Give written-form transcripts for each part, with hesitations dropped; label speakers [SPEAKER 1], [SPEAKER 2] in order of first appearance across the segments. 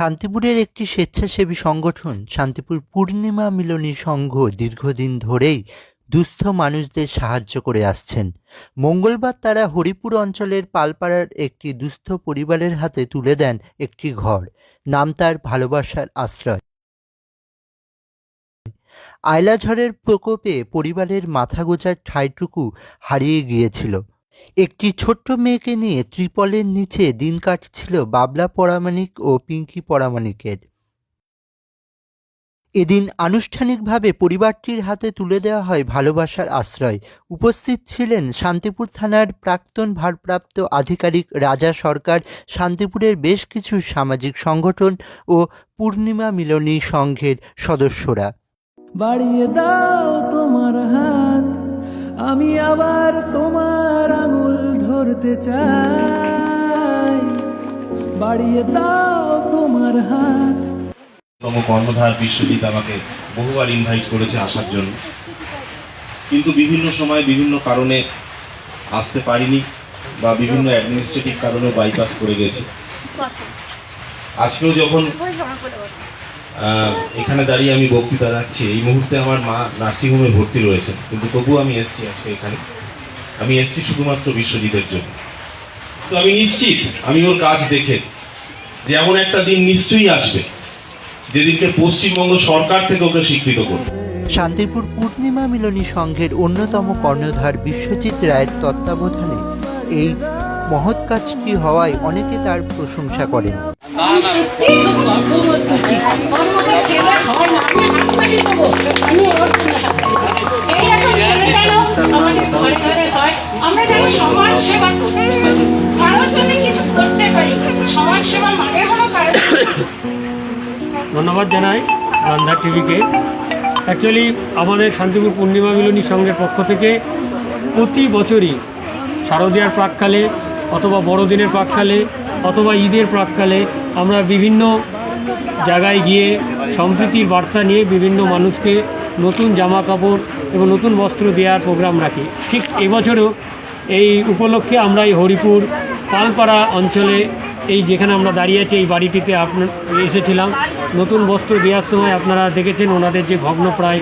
[SPEAKER 1] শান্তিপুরের একটি স্বেচ্ছাসেবী সংগঠন শান্তিপুর পূর্ণিমা মিলনী সংঘ দীর্ঘদিন ধরেই দুস্থ মানুষদের সাহায্য করে আসছেন। মঙ্গলবার তারা হরিপুর অঞ্চলের পালপাড়ার একটি দুস্থ পরিবারের হাতে তুলে দেন একটি ঘর। নাম তার ভালোবাসার আশ্রয়। আয়লা ঝড়ের প্রকোপে পরিবারের মাথা গোঁজার ঠাঁইটুকু হারিয়ে গিয়েছিল। একটি ছোট্ট মেয়েকে নিয়ে ত্রিপলের নিচে দিন কাটছিল বাবলা পরামানিক ও পিঙ্কি পরামানিকের। এদিন আনুষ্ঠানিকভাবে পরিবারটির হাতে তুলে দেওয়া হয় ভালোবাসার আশ্রয়। উপস্থিত ছিলেন শান্তিপুর থানার প্রাক্তন ভারপ্রাপ্ত আধিকারিক রাজা সরকার, শান্তিপুরের বেশ কিছু সামাজিক সংগঠন ও পূর্ণিমা মিলনী সংঘের সদস্যরা।
[SPEAKER 2] বাড়িয়ে দাও তোমার হাত, আমি আবার তোমার আঙুল ধরতে চাই। বাড়িয়ে দাও তোমার হাত।
[SPEAKER 3] কর্ণধার বিশ্বজিৎ আমাকে বহুবার ইনভাইট করেছে আসার জন্য, কিন্তু বিভিন্ন সময় বিভিন্ন কারণে আসতে পারিনি বা বিভিন্ন অ্যাডমিনিস্ট্রেটিভ কারণে বাইপাস করে গেছে। আজকেও যখন এখানে দাঁড়িয়ে আমি বক্তৃতা রাখছি, এই মুহূর্তে আমার মা নার্সিংহোমে ভর্তি রয়েছে, কিন্তু তবুও আমি এসছি আজকে এখানে। আমি এসছি শুধুমাত্র বিশ্বজিতের জন্য। তো আমি নিশ্চিত, আমি ওর কাজ দেখে যে এমন একটা দিন নিশ্চয়ই আসবে যেদিনকে পশ্চিমবঙ্গ সরকার থেকে ওকে স্বীকৃত করবে।
[SPEAKER 1] শান্তিপুর পূর্ণিমা মিলনী সংঘের অন্যতম কর্ণধার বিশ্বজিৎ রায়ের তত্ত্বাবধানে এই মহৎ কাজটি হওয়ায় অনেকে তার প্রশংসা করেন।
[SPEAKER 4] ধন্যবাদ জানাই গান্ধা টিভিকে। অ্যাকচুয়ালি আমাদের শান্তিপুর পূর্ণিমা মিলনী সংঘের পক্ষ থেকে প্রতি বছরই শারদীয়ার প্রাককালে অথবা বড়দিনের প্রাককালে অথবা ঈদের প্রাককালে আমরা বিভিন্ন জায়গায় গিয়ে সম্প্রীতির বার্তা নিয়ে বিভিন্ন মানুষকে নতুন জামা কাপড় এবং নতুন বস্ত্র দেওয়ার প্রোগ্রাম রাখি। ঠিক এবছরও এই উপলক্ষে আমরা এই হরিপুর পালপাড়া অঞ্চলে এই যেখানে আমরা দাঁড়িয়ে আছি এই বাড়িটিতে আপনার এসেছিলাম। নতুন বস্ত্র দেওয়ার সময় আপনারা দেখেছেন ওনাদের যে ভগ্নপ্রায়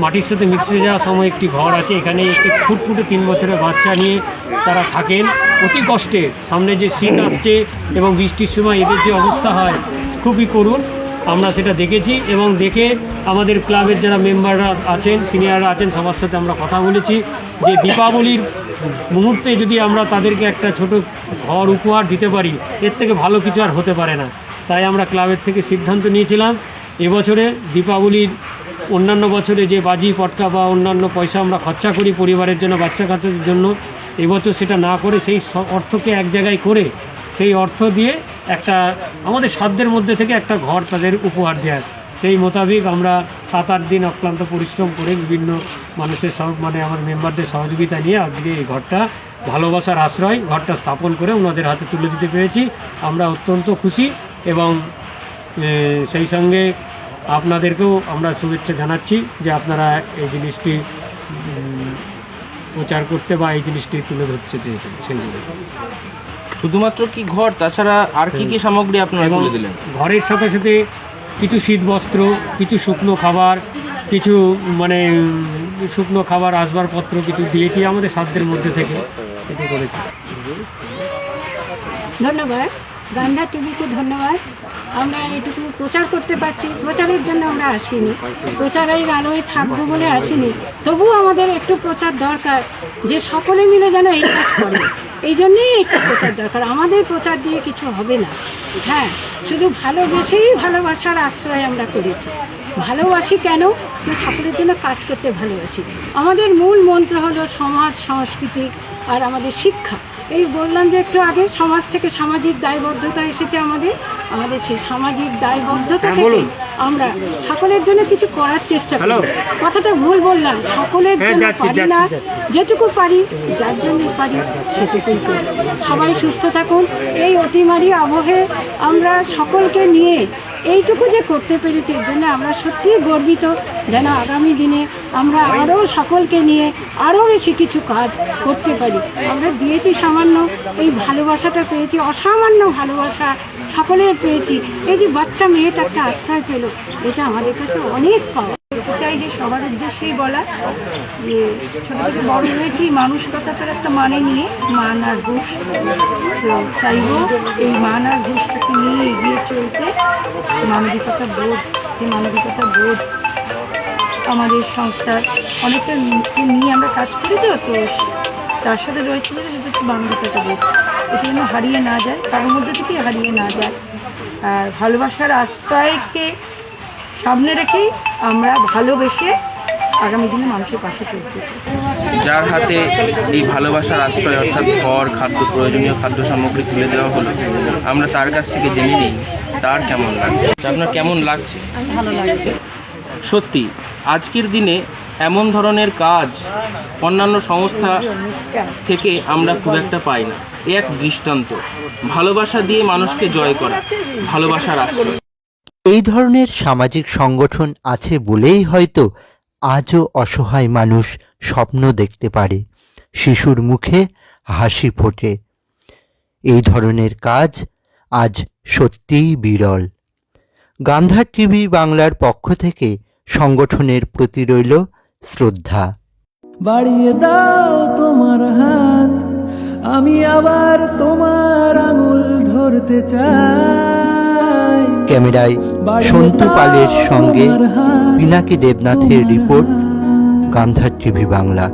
[SPEAKER 4] মাটির সাথে মিশে যাওয়ার সময় একটি ঘর আছে, এখানে একটি ফুটফুটে 3 বছরের বাচ্চা নিয়ে তারা থাকেন অতি কষ্টে। সামনে যে শীত আসছে এবং বৃষ্টির সময় এদের যে অবস্থা হয় খুবই করুণ, আমরা সেটা দেখেছি এবং দেখে আমাদের ক্লাবের যারা মেম্বাররা আছেন, সিনিয়ররা আছেন, সবার সাথে আমরা কথা বলেছি যে দীপাবলির মুহূর্তে যদি আমরা তাদেরকে একটা ছোট ঘর উপহার দিতে পারি, এর থেকে ভালো কিছু আর হতে পারে না। তাই আমরা ক্লাবের থেকে সিদ্ধান্ত নিয়েছিলাম এবছরে দীপাবলির অন্যান্য বছরে যে বাজি পটকা বা অন্যান্য পয়সা আমরা খরচা করি পরিবারের জন্য, বাচ্চা কাচ্চাদের জন্য, এবছর সেটা না করে সেই অর্থকে এক জায়গায় করে সেই অর্থ দিয়ে একটা আমাদের সাধ্যের মধ্যে থেকে একটা ঘর তাদের উপহার দেওয়ার, সেই মোতাবেক আমরা 7-8 দিন অক্লান্ত পরিশ্রম করে বিভিন্ন মানুষের আমার মেম্বারদের সহযোগিতা নিয়ে আজকে এই ঘরটা ভালোবাসার আশ্রয় ঘরটা স্থাপন করে ওনাদের হাতে তুলে দিতে পেরেছি। আমরা অত্যন্ত খুশি এবং সেই সঙ্গে আপনাদেরকেও আমরা শুভেচ্ছা জানাচ্ছি যে আপনারা এই জিনিসটি প্রচার করতে বা এই জিনিসটি তুলে ধরতে চেয়েছেন। সেই জন্য
[SPEAKER 5] শুধুমাত্র কি ঘর, তাছাড়া আর কি কি সামগ্রী আপনারা তুলে দিলেন?
[SPEAKER 4] ঘরের সাথে সাথে কিছু শীত বস্ত্র, কিছু শুকনো খাবার, কিছু শুকনো খাবার আসবাবপত্র কিছু দিয়েছি আমাদের সাধ্যের মধ্যে থেকে, এটি করেছি।
[SPEAKER 6] ধন্যবাদ গান্ধা টিভিকে, ধন্যবাদ। আমরা এটুকু প্রচার করতে পারছি, প্রচারের জন্য আমরা আসিনি, প্রচারের আলোয় থাকবো বলে আসিনি, তবুও আমাদের একটু প্রচার দরকার যে সকলে মিলে যেন এই কাজ করে, এই জন্যেই একটু প্রচার দরকার। আমাদের প্রচার দিয়ে কিছু হবে না। হ্যাঁ, শুধু ভালোবেসেই ভালোবাসার আশ্রয় আমরা করেছি। ভালোবাসি কেন? সকলের জন্য কাজ করতে ভালোবাসি। আমাদের মূল মন্ত্র হলো সমাজ, সংস্কৃতি আর আমাদের শিক্ষা। এই বললাম যে একটু আগে সমাজ থেকে সামাজিক দায়বদ্ধতা এসেছে আমাদের সেই সামাজিক দায়বদ্ধতা থেকে আমরা সকলের জন্য কিছু করার চেষ্টা করি। কথাটা ভুল বললাম, সকলের জন্য পারি না, যেটুকু পারি যার জন্য পারি সেটুকুই করি। সবাই সুস্থ থাকুন। এই অতিমারী আবহে আমরা সকলকে নিয়ে এইটুকু যে করতে পেরেছি এর জন্য আমরা সত্যিই গর্বিত, যেন আগামী দিনে আমরা আরও সকলকে নিয়ে আরও বেশি কিছু কাজ করতে পারি। আমরা দিয়েছি সামান্য, এই ভালোবাসাটা পেয়েছি, অসামান্য ভালোবাসা সকলের পেয়েছি। এই যে বাচ্চা মেয়েটা একটা আশ্রয় পেল, এটা আমাদের কাছে অনেক পাওয়া। চাই যে সবার উদ্দেশ্যেই বলা যে ছোটো থেকে বড় হয়েছি মানুষ কথাটার একটা মানে নিয়ে, মান আর ঘুষ। তো চাইব এই মান আর ঘুষটাকে নিয়ে এগিয়ে চলতে। মানবিকতা বোধ, যে মানবিকতা বোধ আমাদের সংস্থার অনেকটা নিয়ে আমরা কাজ করি, তো তার সাথে রয়েছে যে সেটা হচ্ছে মানবিকতা বোধ। এটা যেন হারিয়ে না যায়, কারোর মধ্যে থেকেই হারিয়ে না যায়। আর ভালোবাসার আশ্রয়কে সামনে রেখেই আমরা ভালোবেসে আগামী দিনে মানুষের পাশে চলতে চাই।
[SPEAKER 5] যার হাতে এই ভালোবাসার আশ্রয় অর্থাৎ ঘর, খাদ্য, প্রয়োজনীয় খাদ্য সামগ্রী তুলে দেওয়া হলো, আমরা তার কাছ থেকে জেনে নিই তার কেমন লাগছে। আপনার কেমন লাগছে?
[SPEAKER 6] ভালো লাগছে।
[SPEAKER 5] সত্যি আজকের দিনে এমন ধরনের কাজ অন্যান্য সংস্থা থেকে আমরা খুব একটা পাই না। এক দৃষ্টান্ত, ভালোবাসা দিয়ে মানুষকে জয় করা, ভালোবাসার আশ্রয়।
[SPEAKER 1] এই ধরনের সামাজিক সংগঠন আছে বলেই হয়তো আজও অসহায় মানুষ স্বপ্ন দেখতে পারে, শিশুর মুখে হাসি ফোটে। এই ধরনের কাজ আজ সত্যিই বিরল। গান্ধার টিভি বাংলার পক্ষ থেকে সংগঠনের প্রতি রইল শ্রদ্ধা।
[SPEAKER 2] বাড়িয়ে দাও তোমার হাত, আমি আবার তোমার আঙুল ধরতে চাই।
[SPEAKER 1] ক্যামেরায় সন্তু পালের সঙ্গে পিনাকি দেবনাথের রিপোর্ট, গান্ধার টিভি বাংলা।